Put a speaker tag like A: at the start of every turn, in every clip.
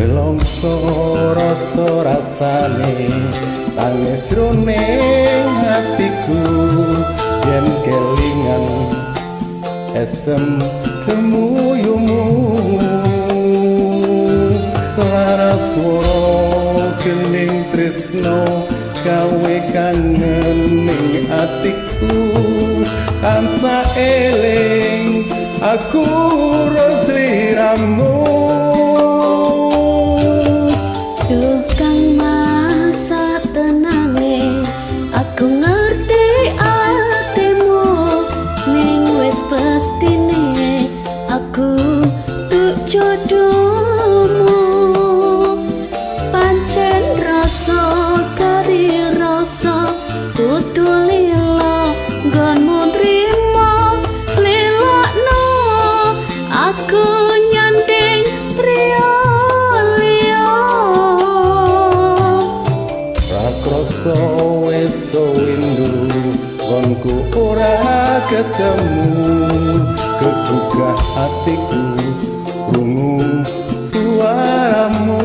A: nelongso rasa rasane tangis jroning hatiku yen kelingan esem kemuyumu laras swara kening tresno gawe kangen ning atiku tansah eling aku sliramu.
B: Duh kang masa tenange aku ngerti atimu ning wis pestine aku tuk jodohmu pancen rasa kari rasa kudu lila nggonmu nrimo lilakno aku nyanding priya liya
A: rakrasa wis windu nggonku ora ketemu kegugah hatiku krungu suaramu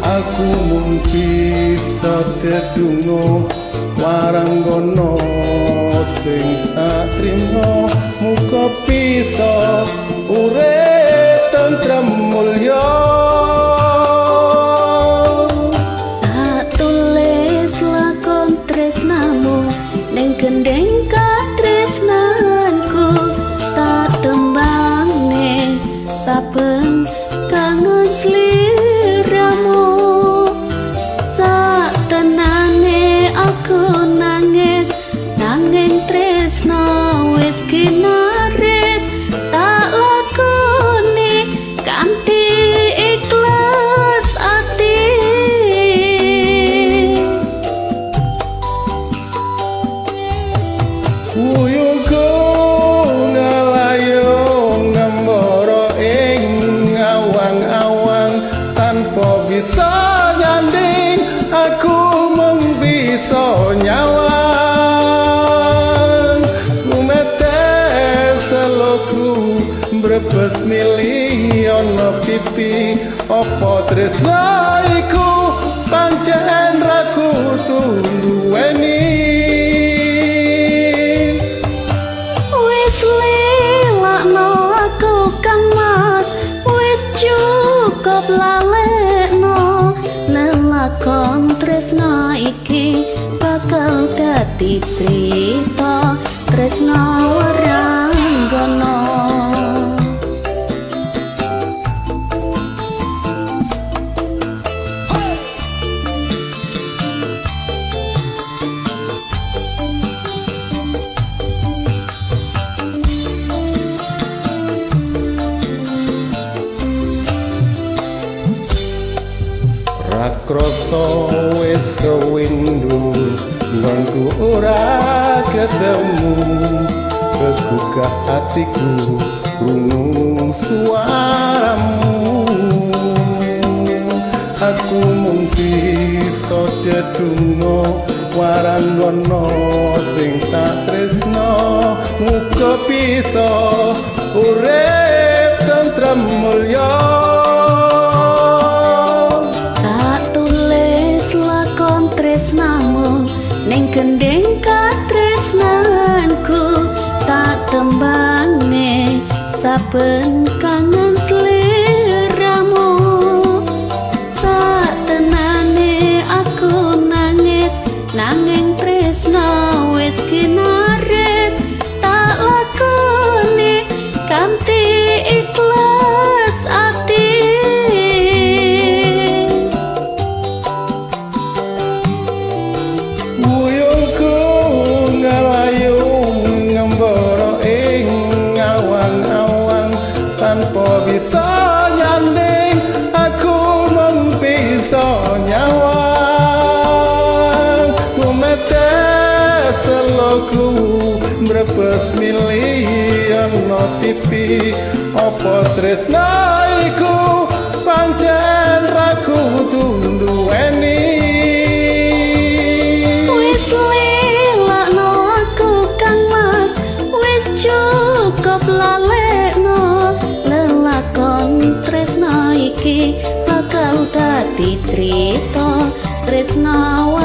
A: aku mung bisa dedungo waranggono sing tak trimo muga bisa urip tentrem mulya.
B: tak tulis lakon tresnamu ning gendeng katresnanku tak tembangne saben kangen sliramu sak tenane aku nangis nanging tresno wis kinaris tak lakoni kanthi ikhlas ati
A: Uyuku ngalayo ngembara ing awang-awang tanpa bisa nyanding aku mung bisa nyawang gumetes seloku mbrebes milih ana pipi apa tresna iku pancen ra kudu duweni.
B: wis lelakno aku kang mas wis cukup lalekno lelakon tresna iki bakal dadi crita tresna waranggono.
A: Rakrasa wis windu nggonku ora ketemu kegugah hatiku krungu suaramu aku mung bisa dedungo waranggono sing tak tresno muga bisa urip tentrem mulya.
B: Ning gendeng katresnanku tak tembangne saben kangen sliramu sak tenane aku nangis nanging tresna wis kinaris tak lakoni kanthi ikhlas ati.
A: Uyuku ngalayu ngembara ing awang-awang tanpa bisa nyanding aku mung bisa nyawang gumetes seloku mbrebes milih ana pipi apa tresna iku pancen ra kudu duweni.
B: Cukup lalekno lelakon tresno crito tresno